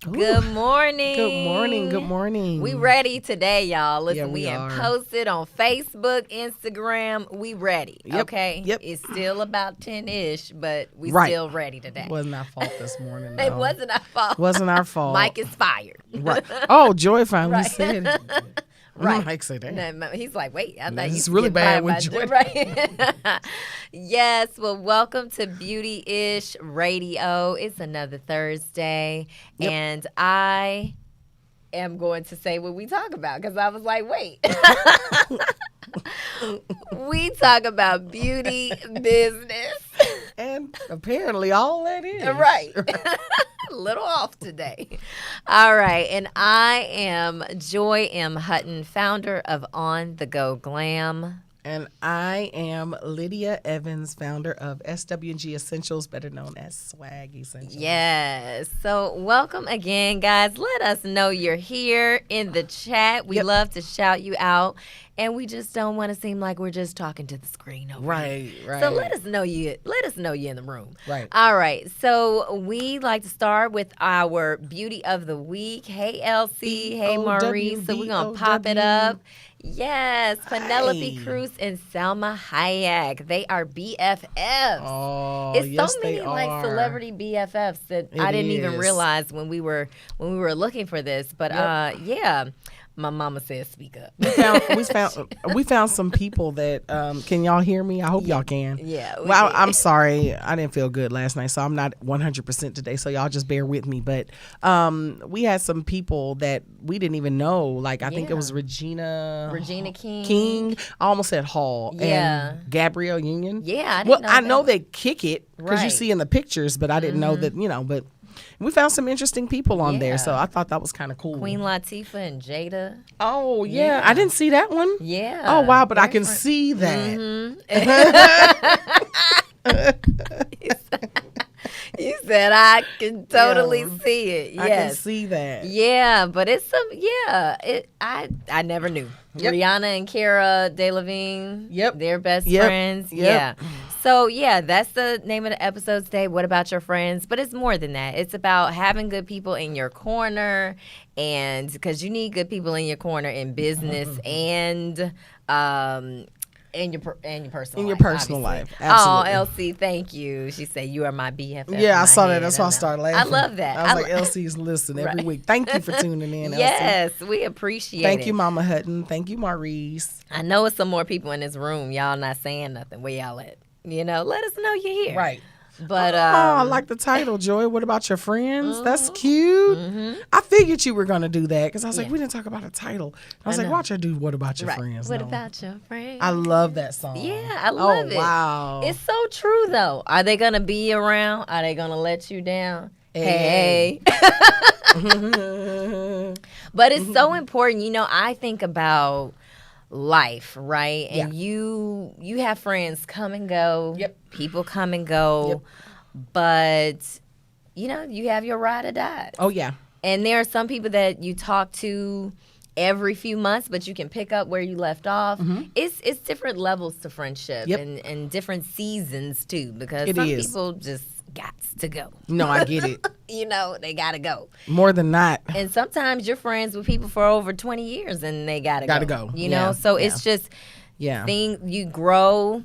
Good morning. Good morning. Good morning. We ready today, y'all. Listen, Yeah, we are. posted on Facebook, Instagram. We ready, Yep, okay? yep. It's still about 10-ish, but we Right. still ready today. Wasn't our fault this morning. It though. wasn't our fault. Wasn't our fault. Mike is fired. Right. Oh, Joy finally Right. said it. Right. Mike said that. No, he's like, wait, I thought This you is could really get bad fired with by Joy. Right. Yes, well, welcome to Beautyish Radio. It's another Thursday, Yep. and I am going to say what we talk about because I was like, wait. We talk about beauty business. And apparently all that is. Right. A little off today. All right. And I am Joy M. Hutton, founder of On The Go Glam. And I am Lydia Evans, founder of SWG Essentials, better known as Swag Essentials. Yes. So welcome again, guys. Let us know you're here in the chat. We Yep. love to shout you out. And we just don't want to seem like we're just talking to the screen over Right, here. right. So let us know you in the room. Right. All right. So we like to start with our beauty of the week. Hey Elsie. Hey Maurice. So we're gonna pop it up. Yes, Penelope Hi. Cruz and Salma Hayek. They are BFFs. Oh, It's yes, so many they like are. celebrity BFFs that It I didn't even is. realize when we were looking for this. But Yep. yeah, my mama said speak up. We found some people that can y'all hear me? I hope y'all can. Yeah, we Well, did. I'm sorry. I didn't feel good last night, so I'm not 100% today. So y'all just bear with me. But we had some people that we didn't even know. Like I think it Yeah. was Regina King. I almost said Hall. Yeah. And Gabrielle Union. Yeah, I didn't Well, know I that. know they kick it because you Right. see in the pictures, but I didn't know that. But we found some interesting people on Yeah. there, so I thought that was kind of cool. Queen Latifah and Jada. Oh yeah. Yeah. I didn't see that one. Yeah. Oh wow, but I Very can fun. see that. You said I can totally Yeah. see it. Yes. I can see that. Yeah, but it's some I never knew. Yep. Rihanna and Cara Delevingne. Yep. They're best Yep. friends. Yep. Yeah. So yeah, that's the name of the episode today. What about your friends? But it's more than that. It's about having good people in your corner, and because you need good people in your corner in business and in your personal In your life, personal obviously. life, absolutely. Oh, Elsie, thank you. She said you are my BFF. Yeah, I in saw my that. head. That's why I know. started I laughing. love that. I was like, Elsie's listen every Right. week. Thank you for tuning in, Elsie. Yes, we appreciate it. Thank you, Mama Hutton. Thank you, Maurice. I know it's some more people in this room. Y'all not saying nothing. Where y'all at? Let us know you're here. Right. But I like the title, Joy. What about your friends? That's cute. I figured you were going to do that because I was like, Yeah. we didn't talk about a title. I was I like, know. watch her do What About Your right. Friends. What No. about your friends? I love that song. Yeah, I love it. Wow. It's so true though. Are they gonna be around? Are they gonna let you down? Hey. But it's so important. I think about life, right? And Yeah. you have friends come and go. Yep. People come and go. Yep. But you have your ride or die. Oh, yeah. And there are some people that you talk to every few months, but you can pick up where you left off. It's different levels to friendship Yep. and different seasons too, because It some is. people just got to go. No, I get it. They gotta go. More than not. And sometimes you're friends with people for over 20 years and they gotta go. Yeah, So yeah. it's just Yeah. you grow,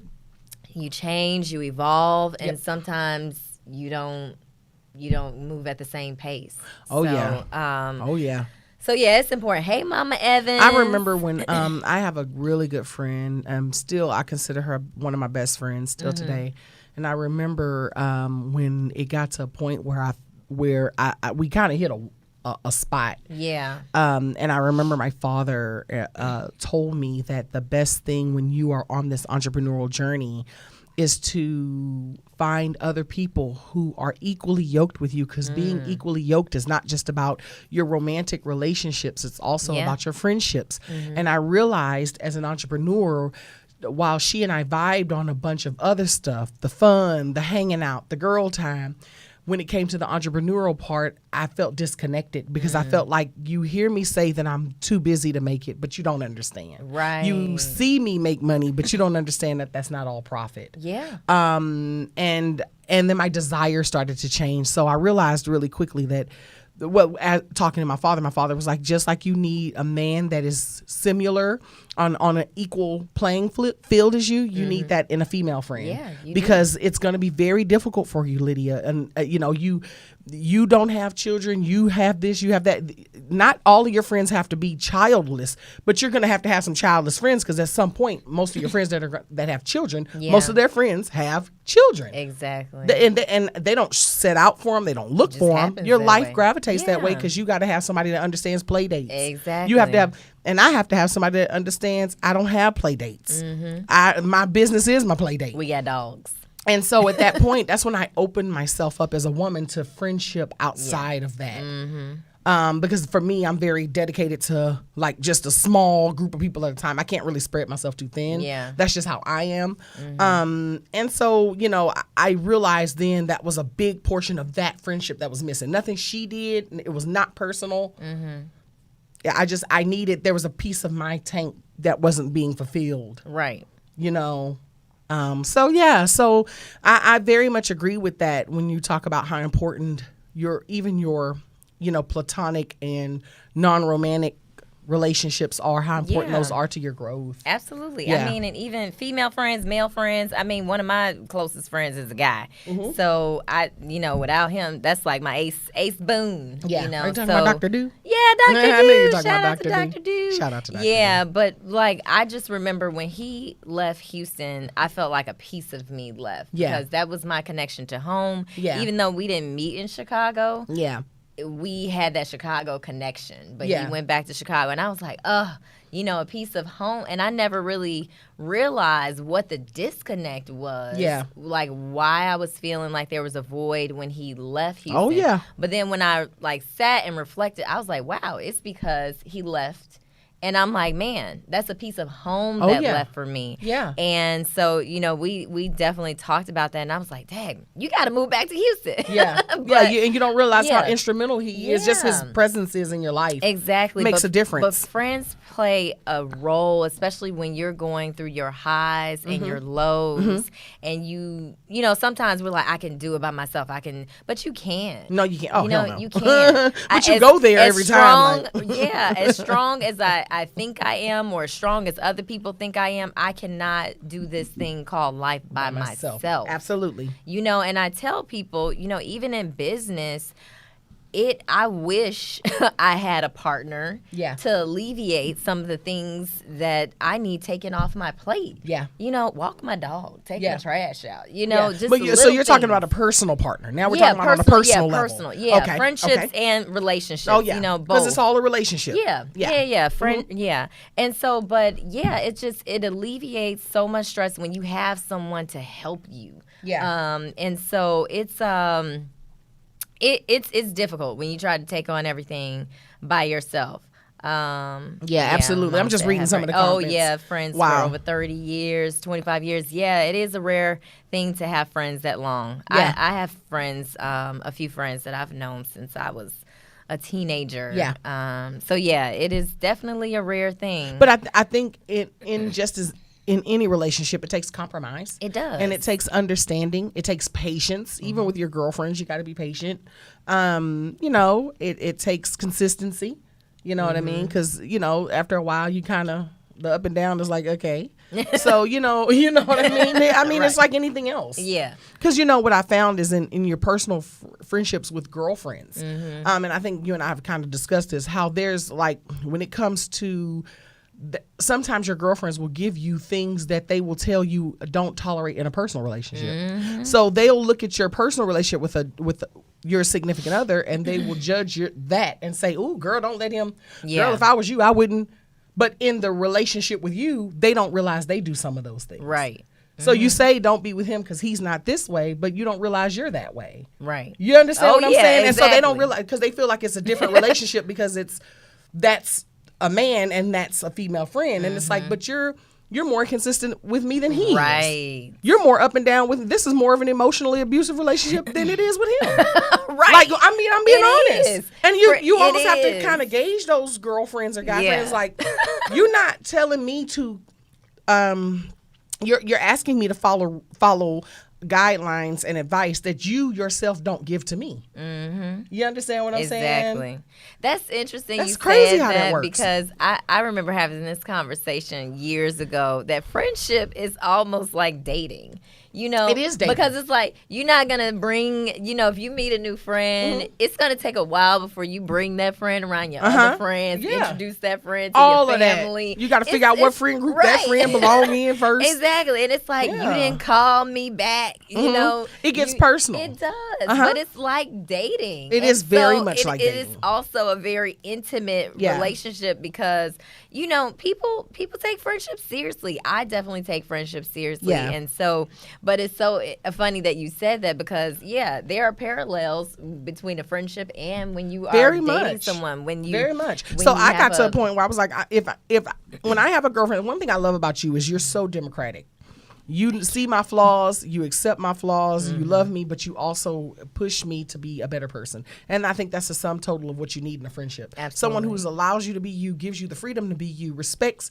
you change, you evolve, and sometimes you don't move at the same pace. Oh, So, yeah. Oh, yeah. So yeah, it's important. Hey, Mama Evans. I remember when I have a really good friend. Still, I consider her one of my best friends still today. And I remember when it got to a point where we kind of hit a spot. Yeah. And I remember my father told me that the best thing when you are on this entrepreneurial journey is to find other people who are equally yoked with you, because being equally yoked is not just about your romantic relationships. It's also Yeah. about your friendships. And I realized as an entrepreneur, while she and I vibed on a bunch of other stuff, the fun, the hanging out, the girl time, when it came to the entrepreneurial part, I felt disconnected because I felt like you hear me say that I'm too busy to make it, but you don't understand. Right. You see me make money, but you don't understand that that's not all profit. Yeah. And then my desire started to change. So I realized really quickly that talking to my father was like, just like you need a man that is similar on an equal playing field as you need that in a female friend. Yeah, because it's going to be very difficult for you, Lydia. And you don't have children, you have this, you have that. Not all of your friends have to be childless, but you're going to have some childless friends, because at some point, most of your friends that have children, most of their friends have children. Exactly. And they don't set out for them. They don't look for them. Your life gravitates that way, because you got to have somebody that understands play dates. Exactly. You have to have, and I have to have somebody that understands I don't have play dates. My business is my play date. We got dogs. And so at that point, that's when I opened myself up as a woman to friendship outside of that. Because for me, I'm very dedicated to like just a small group of people at a time. I can't really spread myself too thin. Yeah. That's just how I am. And so, I realized then that was a big portion of that friendship that was missing. Nothing she did. It was not personal. I needed, there was a piece of my tank that wasn't being fulfilled. Right. So I very much agree with that when you talk about how important your platonic and non-romantic relationships are, how important those are to your growth. Absolutely. Yeah. I mean, and even female friends, male friends. I mean, one of my closest friends is a guy. So without him, that's like my ace boon. Yeah. Are you talking about Dr. Do? Yeah, Dr. I Do. knew you were talking Shout about out to Dr. Dr. Do. Shout out to Dr. Yeah, D. but like I just remember when he left Houston, I felt like a piece of me left. Yeah. Because that was my connection to home. Yeah. Even though we didn't meet in Chicago. Yeah. We had that Chicago connection, but Yeah. he went back to Chicago, and I was like, a piece of home. And I never really realized what the disconnect was. Yeah. Like why I was feeling like there was a void when he left Houston. Oh, yeah. But then when I sat and reflected, I was like, wow, it's because he left. And I'm like, man, that's a piece of home that left for me. Yeah. And so, we definitely talked about that. And I was like, dang, you got to move back to Houston. Yeah. But, and you don't realize how yeah. instrumental he is. Just his presence is in your life. Exactly. Makes a difference. But friends play a role, especially when you're going through your highs and your lows. And sometimes we're like, I can do it by myself. But you can't. No, you can't. Oh, hell no. You can't. But you go there every time. As strong as I think I am, or as strong as other people think I am, I cannot do this thing called life by myself. Absolutely. And I tell people, even in business, I wish I had a partner to alleviate some of the things that I need taken off my plate. Yeah. Walk my dog, take the trash out. Just but so you're talking things. about a personal partner. Now we're talking about on a personal level. Yeah, okay. friendships and relationships. Oh yeah, both. because it's all a relationship. Yeah. Friend. Yeah, and so, but it alleviates so much stress when you have someone to help you. Yeah. And so it's It's difficult when you try to take on everything by yourself. Absolutely. I'm just reading some of the comments. Oh, yeah, friends for over 30 years, 25 years. Yeah, it is a rare thing to have friends that long. Yeah. I have friends, a few friends that I've known since I was a teenager. Yeah. It is definitely a rare thing. But I think in just as in any relationship, it takes compromise. It does. And it takes understanding. It takes patience. Even with your girlfriends, you got to be patient. It takes consistency. You know what I mean? Because, after a while, you kind of, the up and down is like, okay. So, you know what I mean? I mean, Right. It's like anything else. Yeah. Because, what I found is in your personal friendships with girlfriends, and I think you and I have kind of discussed this, how there's like, when it comes to, sometimes your girlfriends will give you things that they will tell you don't tolerate in a personal relationship. So they'll look at your personal relationship with your significant other, and they will judge that and say, "Ooh, girl, don't let him." Yeah. Girl, if I was you, I wouldn't. But in the relationship with you, they don't realize they do some of those things. Right. So you say don't be with him because he's not this way, but you don't realize you're that way. Right. You understand what I'm saying? Exactly. And so they don't realize, because they feel like it's a different relationship because that's a man and that's a female friend, and it's like, but you're more consistent with me than he Right. is. You're more up and down with. This is more of an emotionally abusive relationship than it is with him. Right. Like, I mean, I'm being honest. is. And you almost have to is. kind of gauge those girlfriends or guy Yeah. friends. Like, you're not telling me to. You're asking me to follow guidelines and advice that you yourself don't give to me. Mm-hmm. You understand what I'm saying? Exactly. That's interesting. That's you crazy said how that works. because I remember having this conversation years ago that friendship is almost like dating. You know, It is dating. because it's like you're not gonna bring. You know, if you meet a new friend, it's gonna take a while before you bring that friend around your other friends, introduce that friend to all your of family. That. You got to figure out what friend group that friend belong in first. Exactly, and it's like you didn't call me back. You know, it gets personal. It does, but it's like dating. It is very much like dating. It is also a very intimate relationship because you know people take friendship seriously. I definitely take friendship seriously, and so. But it's so funny that you said that because there are parallels between a friendship and when you are dating someone. Very much. So I got to a point where I was like, if when I have a girlfriend, one thing I love about you is you're so democratic. You see my flaws, you accept my flaws, you love me, but you also push me to be a better person. And I think that's the sum total of what you need in a friendship. Absolutely. Someone who allows you to be you, gives you the freedom to be you, respects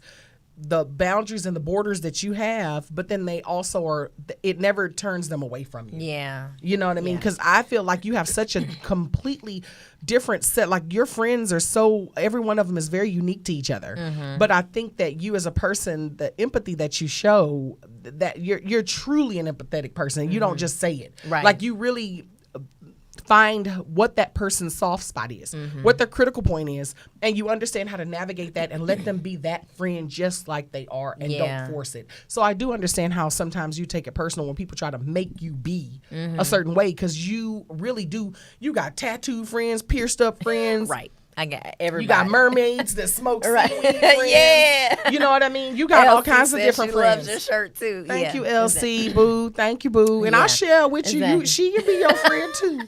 the boundaries and the borders that you have, but then they also are, it never turns them away from you. Yeah. You know what I mean? Because I feel like you have such a completely different set. Like your friends are so, every one of them is very unique to each other. But I think that you as a person, the empathy that you show, that you're truly an empathetic person. You don't just say it. Right. Like you really find what that person's soft spot is, what their critical point is, and you understand how to navigate that and let them be that friend just like they are and don't force it. So I do understand how sometimes you take it personal when people try to make you be a certain way because you really do. You got tattooed friends, pierced up friends. Right. I got everybody. You got mermaids that smoke seaweed friends. Yeah. You know what I mean? You got all kinds of different she friends. Loves your shirt too. Thank you, LC, boo. Thank you, boo. And I share with you. She can be your friend too.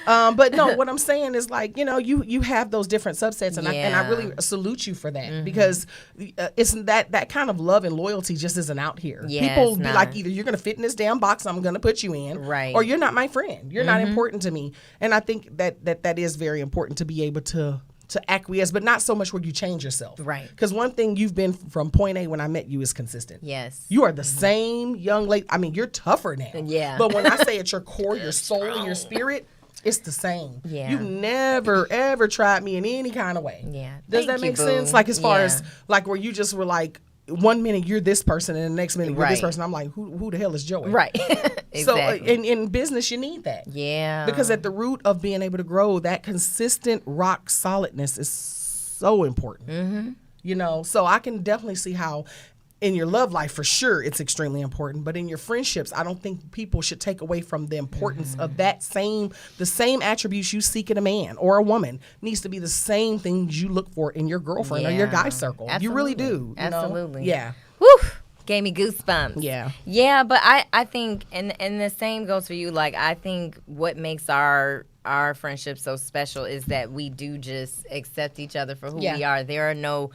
But no, what I'm saying is like, you know, you have those different subsets and I really salute you for that because it's that kind of love and loyalty just isn't out here. People be like, either you're going to fit in this damn box I'm going to put you in, or you're not my friend. You're not important to me. And I think that is very important to be able to acquiesce, but not so much where you change yourself. Right. Because one thing you've been from point A when I met you is consistent. Yes. You are the same young lady. I mean, you're tougher now. Yeah. But when I say at your core, your soul and your spirit, it's the same. Yeah. You never, ever tried me in any kind of way. Yeah. Does that make sense? Like as far as like where you just were like, 1 minute you're this person and the next minute you're this person. I'm like, who the hell is Joey? Right. Exactly. So in business, you need that. Yeah. Because at the root of being able to grow, that consistent rock solidness is so important. You know, so I can definitely see how in your love life, for sure, it's extremely important. But in your friendships, I don't think people should take away from the importance of the same attributes you seek in a man or a woman needs to be the same things you look for in your girlfriend or your guy circle. Absolutely. You really do. Absolutely. Yeah. Woo! Gave me goosebumps. Yeah. Yeah, but I think, and the same goes for you. Like, I think what makes our friendship so special is that we do just accept each other for who we are. There are no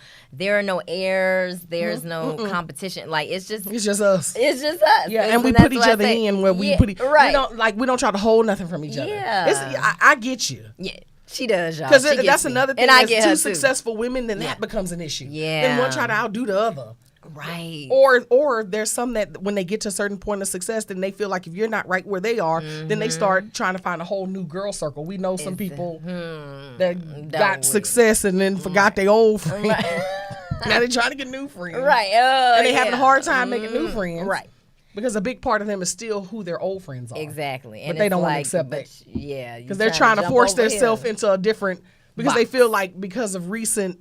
airs. There's no competition. Like it's just us. It's just us. Yeah, and we put each other in where we put. We don't try to hold nothing from each other. Yeah, I get you. Yeah. She does, y'all. Because that's another thing. And I get two successful women, then that becomes an issue. Yeah. Then one try to outdo the other. Right. Or there's some that when they get to a certain point of success, then they feel like if you're not right where they are, then they start trying to find a whole new girl circle. We know some people that got success and then forgot their old friends. Right. Now they're trying to get new friends. Right. And they're having a hard time making new friends. Right. Because a big part of them is still who their old friends are. Exactly. But they don't want to accept that. Yeah. Because they're trying to force themselves into a different, because they feel like because of recent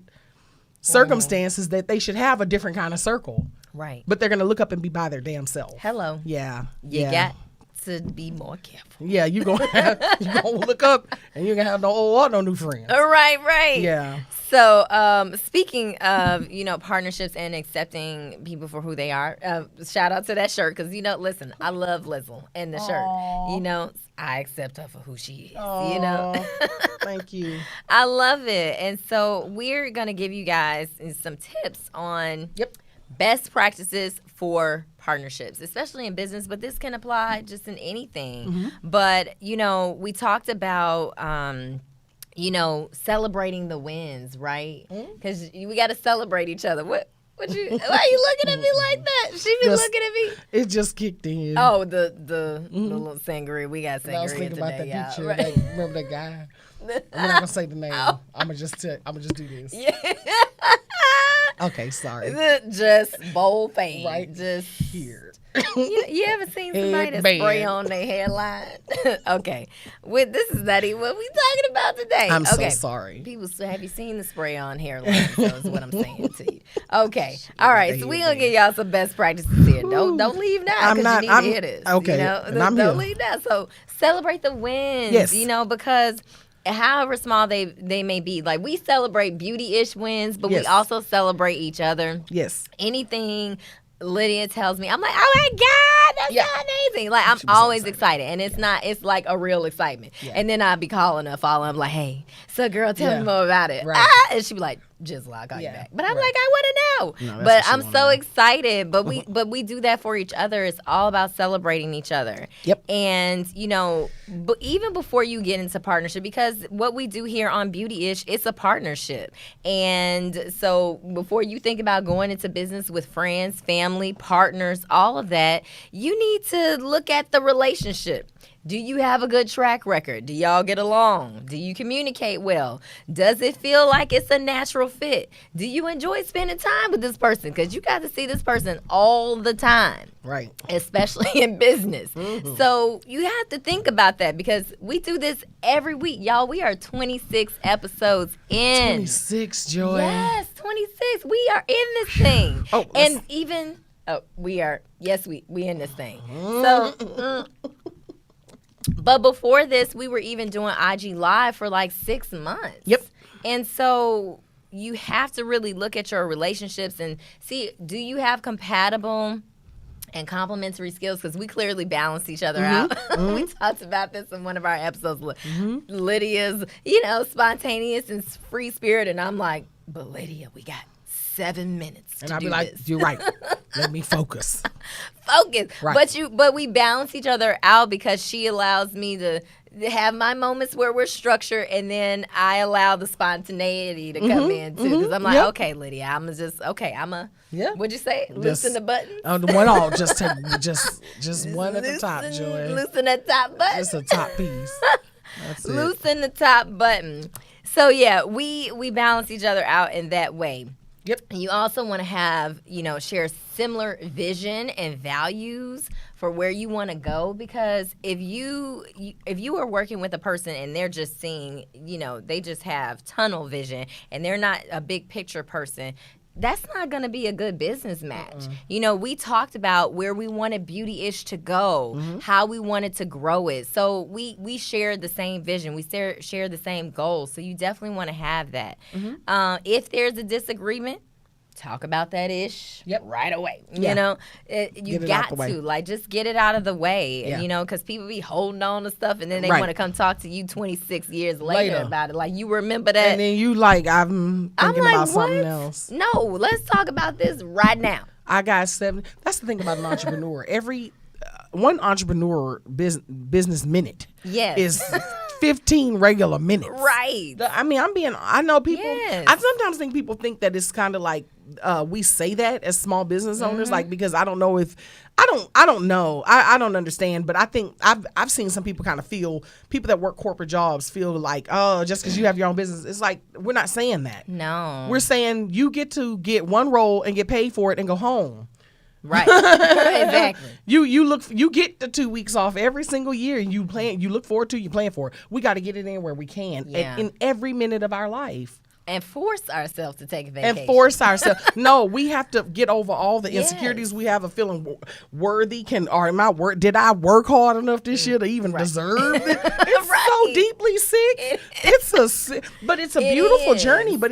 circumstances that they should have a different kind of circle. Right. But they're going to look up and be by their damn self. Hello. Yeah. You got to be more careful. Yeah, you're going to look up and you're going to have no new friends. Right. Yeah. So, speaking of, partnerships and accepting people for who they are, shout out to that shirt because, listen, I love Lizzle and the shirt. I accept her for who she is, Thank you. I love it. And so we're going to give you guys some tips on best practices for partnerships, especially in business, but this can apply just in anything. But, we talked about celebrating the wins, right? Because we got to celebrate each other. What Why are you looking at me like that? She be looking at me. It just kicked in. Oh, the little sangria. We got sangria I was thinking today, about that y'all. picture. Right. Like, remember that guy? I'm not gonna say the name. I'm gonna just do this. Yeah. Okay, sorry. Just bold face. Right. Just Here. You ever seen somebody that spray on their hairline? Okay. This is not even what we talking about today. I'm okay. so sorry. People say, have you seen the spray on hairline? So is what I'm saying to you. Okay. All right. So we gonna give y'all some best practices here. Don't leave now because you need to hear this. Okay. You know? And I'm don't here. leave now. So celebrate the wins. Yes. You know, because however small they may be, like we celebrate beauty-ish wins, but we Yes. also celebrate each other. Yes. Anything Lydia tells me, I'm like, oh my God, that's so amazing. Like, I'm always so excited. And it's like a real excitement. Yeah. And then I'd be calling her, following, I'm like, hey, so girl, tell me more about it. Right. And she'd be like, just I'll call you back. But I'm like, I want to know. But I'm so excited. But we do that for each other. It's all about celebrating each other. Yep. And, you know, but even before you get into partnership, because what we do here on Beautyish, it's a partnership. And so before you think about going into business with friends, family, partners, all of that, you need to look at the relationship. Do you have a good track record? Do y'all get along? Do you communicate well? Does it feel like it's a natural fit? Do you enjoy spending time with this person? Because you got to see this person all the time. Right. Especially in business. Mm-hmm. So you have to think about that because we do this every week. Y'all, we are 26 episodes in. 26, Joy. Yes, 26. We are in this thing. And even, we in this thing. So, but before this, we were even doing IG Live for like 6 months. Yep. And so you have to really look at your relationships and see, do you have compatible and complementary skills? Because we clearly balance each other out. We talked about this in one of our episodes. Lydia's, spontaneous and free spirit. And I'm like, but Lydia, we got 7 minutes and to I'll do be like, this. You're right. Let me focus. Right. But we balance each other out because she allows me to have my moments where we're structured, and then I allow the spontaneity to come in too. Because I'm like, okay, Lydia, what'd you say? Loosen the buttons. One all, just one at the top, Joy. Loosen that top button. Just a top piece. That's it. Loosen the top button. So yeah, we balance each other out in that way. Yep. And you also want to have, share similar vision and values for where you want to go, because if you are working with a person and they're just seeing, they just have tunnel vision and they're not a big picture person, that's not going to be a good business match. We talked about where we wanted Beautyish to go, how we wanted to grow it. So we shared the same vision. We share the same goals. So you definitely want to have that. If there's a disagreement, talk about that ish right away. You got to just get it out of the way. And, because people be holding on to stuff and then they want to come talk to you 26 years later about it. Like, you remember that. And then you I'm thinking about something else. No, let's talk about this right now. I got 7. That's the thing about an entrepreneur. Every one entrepreneur business minute is 15 regular minutes. Right. I know people. Yes. I sometimes think people think that it's kind of like we say that as small business owners, like, because I don't know if I don't know. I don't understand, but I think I've seen some people kind of feel, people that work corporate jobs feel like, oh, just because you have your own business, it's like, we're not saying that. No. We're saying you get to get one role and get paid for it and go home. Right. Exactly. You get the 2 weeks off every single year, and you look forward to, you plan for it. We got to get it in where we can in every minute of our life. And force ourselves to take a vacation. No, we have to get over all the insecurities we have of feeling worthy. Did I work hard enough this year to even deserve it? It's so deeply sick. But it's a beautiful journey. But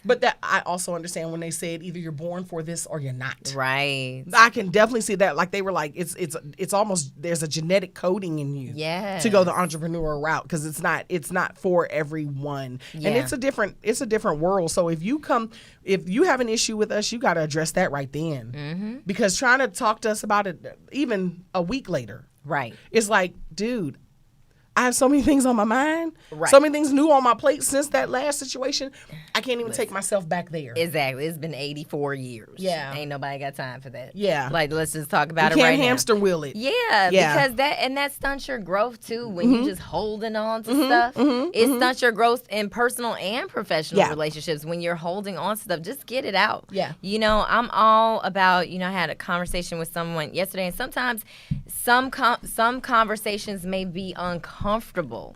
but that I also understand when they said either you're born for this or you're not. Right. I can definitely see that. Like, they were like, it's almost, there's a genetic coding in you to go the entrepreneurial route, because it's not for everyone. Yeah. And it's a different world. So if you have an issue with us, you got to address that right then. Because trying to talk to us about it even a week later. Right. It's like, dude, I have so many things on my mind. Right. So many things new on my plate since that last situation. I can't even take myself back there. Exactly. It's been 84 years. Yeah. Ain't nobody got time for that. Yeah. Like, let's just talk about You it right can't now. hamster wheel it. Yeah, because that stunts your growth too when you just holding on to stuff. It stunts your growth in personal and professional relationships when you're holding on to stuff. Just get it out. Yeah. You know, I'm all about, I had a conversation with someone yesterday, and sometimes some conversations may be uncomfortable.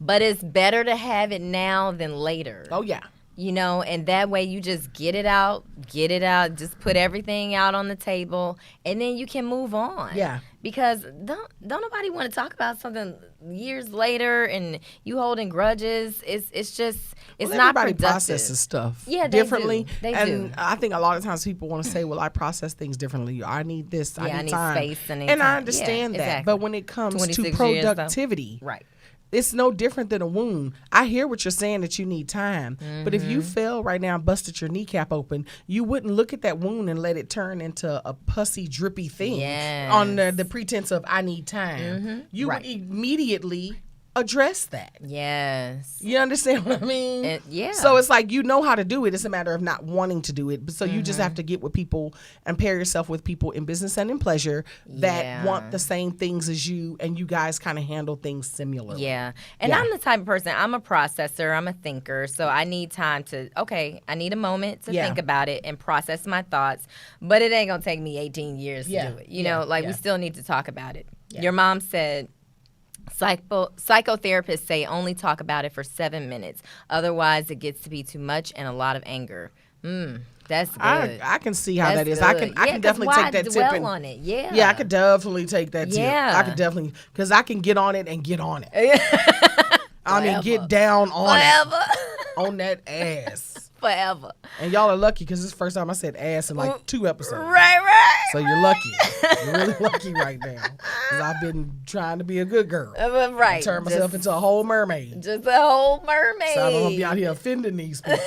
But it's better to have it now than later. Oh, yeah. And that way you just get it out, just put everything out on the table, and then you can move on. Yeah. Because don't nobody want to talk about something years later and you holding grudges. It's just, it's not productive. Everybody processes stuff differently. They and do. I think a lot of times people want to say, well, I process things differently. I need this, I need time. Space and I time. understand that. Exactly. But when it comes to 26 years, though. productivity, Right. it's no different than a wound. I hear what you're saying, that you need time. But if you fell right now and busted your kneecap open, you wouldn't look at that wound and let it turn into a pussy, drippy thing on the pretense of I need time. You would immediately address that. Yes. You understand what I mean? Yeah. So it's like you know how to do it. It's a matter of not wanting to do it. So you just have to get with people and pair yourself with people in business and in pleasure that want the same things as you, and you guys kind of handle things similarly. Yeah. And I'm the type of person, I'm a processor, I'm a thinker. So I need time to, I need a moment to think about it and process my thoughts. But it ain't going to take me 18 years to do it. We still need to talk about it. Yeah. Your mom said, psychotherapists say only talk about it for 7 minutes. Otherwise, it gets to be too much and a lot of anger. That's good. I can see how that is. Good. I can definitely take that tip and on it. Yeah, I could definitely take that tip. I could definitely, because I can get on it and get on it. I mean, get down on it. On that ass. Forever. And y'all are lucky because this is the first time I said ass in like 2 episodes. Right. So you're lucky. You're really lucky right now. Because I've been trying to be a good girl. Right. Turn myself into a whole mermaid. Just a whole mermaid. So I don't want to be out here offending these people.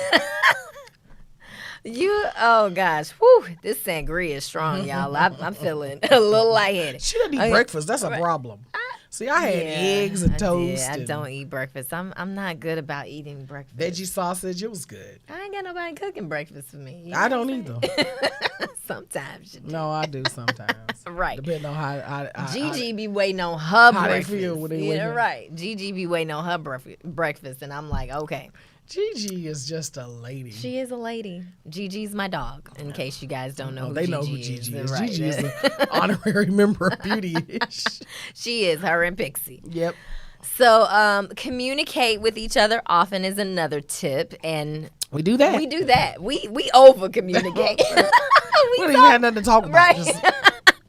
Oh gosh, whew, this sangria is strong, y'all. I'm feeling a little lightheaded. She doesn't eat breakfast. That's a problem. See, I had eggs and toast. I don't eat breakfast. I'm not good about eating breakfast. Veggie sausage, it was good. I ain't got nobody cooking breakfast for me. I don't either. Sometimes you do. No, I do sometimes. Right. Depending on how Gigi be waiting on her how breakfast. they feel when they wake up. Right. Gigi be waiting on her breakfast, and I'm like, okay. Gigi is just a lady. She is a lady. Gigi's my dog, in case you guys don't know who they Gigi know who is. Gigi is. Right. Gigi is an honorary member of beautyish. She is, her and Pixie. Yep. So communicate with each other often is another tip, and we do that. We over communicate. we don't even have nothing to talk about. Right. Just,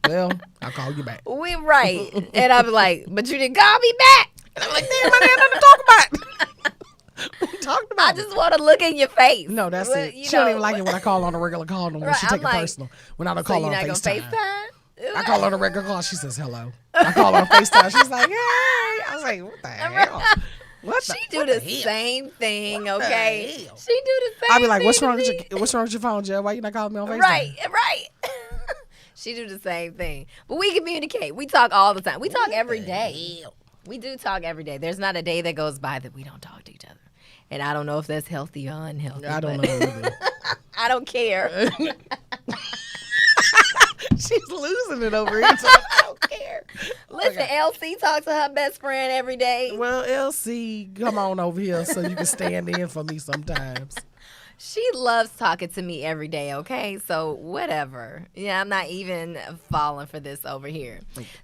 well, I'll call you back. We right. And I'm like, but you didn't call me back. And I'm like, damn, I didn't have nothing to talk about. What we talked about? I just want to look in your face. No, that's it. She don't even like it when I call on a regular call no more. She take it personal. When I don't call on FaceTime. I call on a regular call. She says hello. I call on FaceTime. She's like, hey. I was like, what the hell? She do the same thing, okay? She do the same thing. I'll be like, what's wrong with your phone, Jill? Why you not calling me on FaceTime? Right. She do the same thing. But we communicate. We talk all the time. We talk every day. We do talk every day. There's not a day that goes by that we don't talk to each other. And I don't know if that's healthy or unhealthy. I don't know either. I don't care. She's losing it over here. So I don't care. Listen, LC talks to her best friend every day. Well, LC, come on over here so you can stand in for me sometimes. She loves talking to me every day, okay? So whatever. Yeah, I'm not even falling for this over here.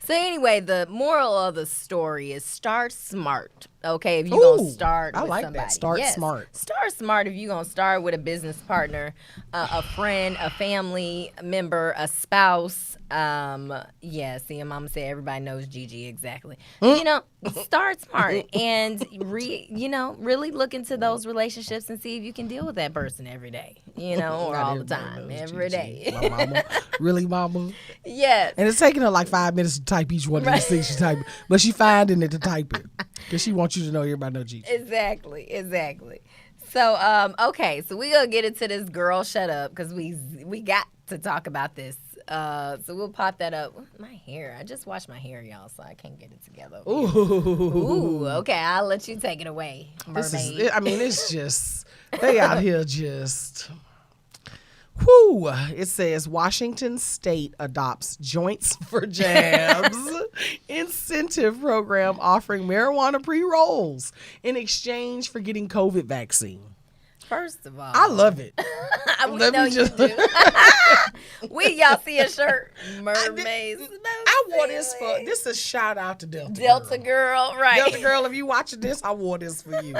So anyway, the moral of the story is start smart, okay? If you're going to start with somebody. I like that. Start smart. Start smart if you're going to start with a business partner, a friend, a family member, a spouse. See, mama said everybody knows Gigi exactly. Start smart and really look into those relationships and see if you can deal with that person every day, or all the time, every day. My mama. Really, mama? Yes. And it's taking her like 5 minutes to type each one of these things she typed, but she finding it to type it because she wants you to know everybody knows Gigi. Exactly. So, okay, so we're going to get into this girl shut up because we got to talk about this So we'll pop that up. My hair. I just washed my hair, y'all, so I can't get it together. Ooh. Okay. I'll let you take it away, mermaid. It's just, they out here just, whoo. It says Washington State adopts joints for jabs incentive program offering marijuana pre-rolls in exchange for getting COVID vaccine. First of all, I love it. we know you do. Y'all see a shirt, mermaids. I wore this for. This is a shout out to Delta. Delta girl, right? Delta girl, if you watching this, I wore this for you.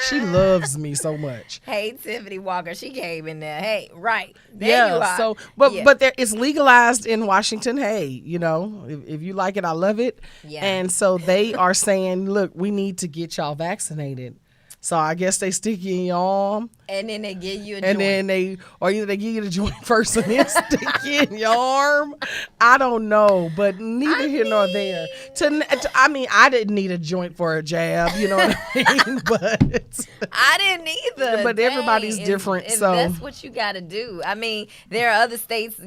She loves me so much. Hey, Tiffany Walker, she came in there. Hey, right there you are. So, but it's legalized in Washington. Hey, if you like it, I love it. Yeah. And so they are saying, look, we need to get y'all vaccinated. So I guess they stick you in your arm. And then they give you a joint. And then either they give you the joint first and then stick you in your arm. I don't know, but neither here nor there. I didn't need a joint for a jab, you know what I mean? But I didn't either. But everybody's different. So that's what you got to do. I mean, there are other states,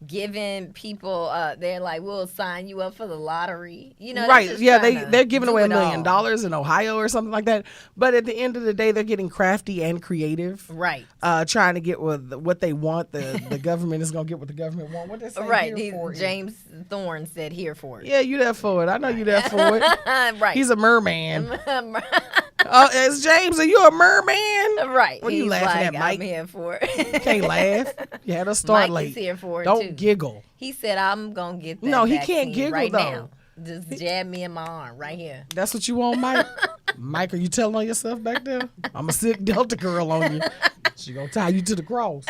giving people they're like, we'll sign you up for the lottery, right? Yeah, they're giving away $1 million in Ohio or something like that. But at the end of the day, they're getting crafty and creative, right? Trying to get what they want. The government is gonna get what the government want. What they say, right? James Thorne said, "Here for it." Yeah, you there for it. I know you there for it. Right? He's a merman. It's James. Are you a merman? Right. What are you laughing at, Mike? I'm here for it. You can't laugh. You had to start Mike late. is here for it. Don't giggle. He said, "I'm gonna get that." No, he can't giggle right though. Now. Just jab me in my arm right here. That's what you want, Mike? Mike, are you telling on yourself back there? I'm going to sit Delta girl on you. She going to tie you to the cross.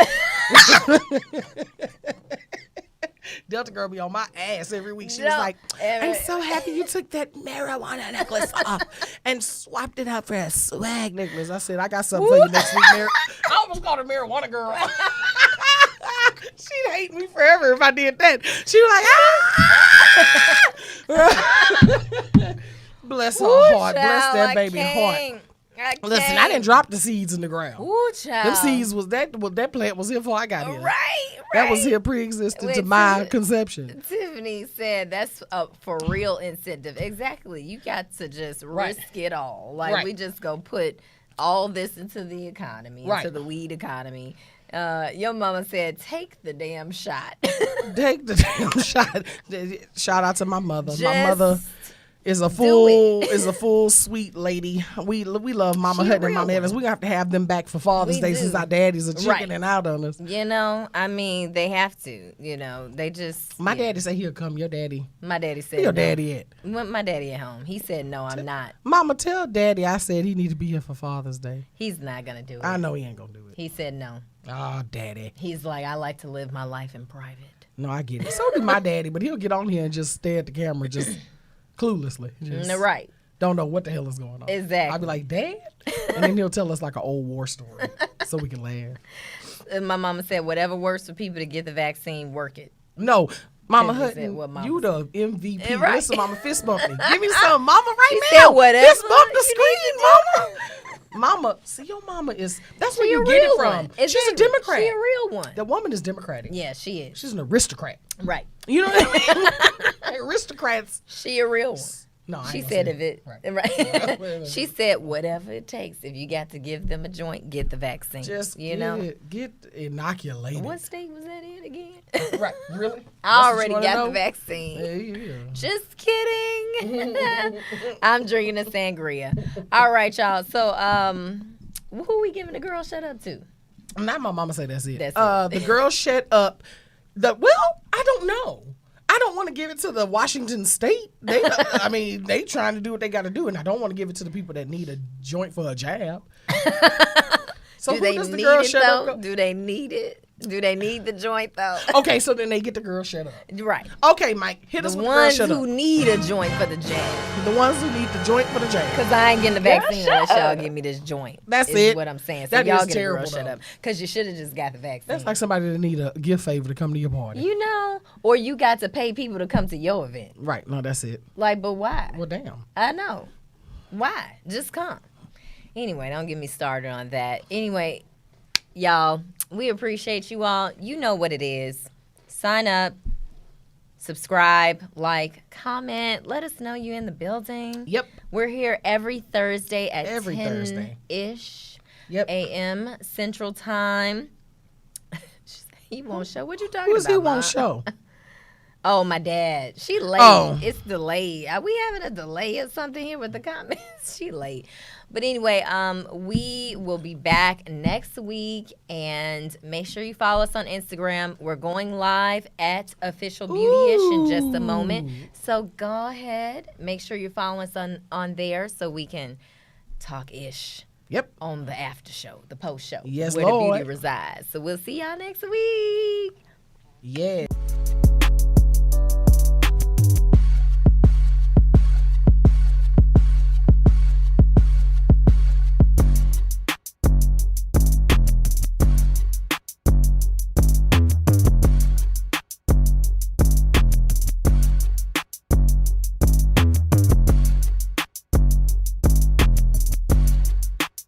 Delta girl be on my ass every week. She was like, I'm so happy you took that marijuana necklace off and swapped it out for a swag necklace. I said, I got something for you next week, I almost called her marijuana girl. She'd hate me forever if I did that. She was like, bless her heart. Bless that baby heart. Listen, I didn't drop the seeds in the ground. Ooh, child. Them seeds that plant was here before I got here. Right. That was here pre-existing to my conception. Tiffany said that's a for real incentive. Exactly. You got to just risk it all. Like we just go put all this into the economy, into the weed economy. Your mama said, take the damn shot. Take the damn shot. Shout out to my mother. My mother is a full sweet lady. We love Mama Hutton and Mama Evans. We're going to have them back for Father's Day since our daddies are chickening out on us. They have to. They just. My daddy said he'll come. Your daddy. My daddy said where your daddy at? My daddy at home. He said, no, I'm not. Mama, tell daddy I said he need to be here for Father's Day. He's not going to do it. I know he ain't going to do it. He said no. Oh, daddy. He's like, I like to live my life in private. No, I get it. So do my daddy, but he'll get on here and just stare at the camera just cluelessly. Right. Don't know what the hell is going on. Exactly. I'll be like, Dad? And then he'll tell us like an old war story so we can laugh. And my mama said, whatever works for people to get the vaccine, work it. No. Mama Hutton, you the MVP. Right. Listen, Mama, fist bump me. Give me some, Mama, right she now. Said whatever. Fist bump the screen, Mama. Mama, see, your mama is, that's where you get it from. She's a Democrat. She's a real one. The woman is Democratic. Yeah, she is. She's an aristocrat. Right. You know what I mean? Aristocrats. She a real one. No, she said if it right. She said whatever it takes. If you got to give them a joint, get the vaccine. Just get inoculated. What state was that in again? Right, really? I already got the vaccine. Yeah. Just kidding. I'm drinking a sangria. All right, y'all. So, who we giving the girl shut up to? Not my mama say that's it. That's it. The girl shut up. I don't know. I don't want to give it to the Washington State. They trying to do what they got to do, and I don't want to give it to the people that need a joint for a jab. So do they need it though? Do they need it? Do they need the joint though? Okay, so then they get the girl shut up. Right. Okay, Mike, hit us with the girl shut up. The ones who need a joint for the jab. The ones who need the joint for the jab. Because I ain't getting the vaccine unless y'all give me this joint. That's it. What I'm saying. So that y'all is get terrible, a girl shut up. Because you should have just got the vaccine. That's like somebody that need a gift favor to come to your party. Or you got to pay people to come to your event. Right. No, that's it. Like, but why? Well, damn. I know. Why? Just come. Anyway, don't get me started on that. Anyway, y'all, we appreciate you all. You know what it is. Sign up, subscribe, like, comment. Let us know you in the building. Yep. We're here every Thursday at Every 10 Thursday. ish Yep. a.m. Central Time. He won't show. What you talking Who's about? he Ma? won't show? Oh, my dad. She late. Oh. It's delayed. Are we having a delay or something here with the comments? She late. But anyway, we will be back next week, and make sure you follow us on Instagram. We're going live at Official Beautyish in just a moment. So go ahead. Make sure you follow us on there so we can talk ish. Yep. On the after show, the post show. Yes, where Lord. the beauty resides. So we'll see y'all next week. Yeah.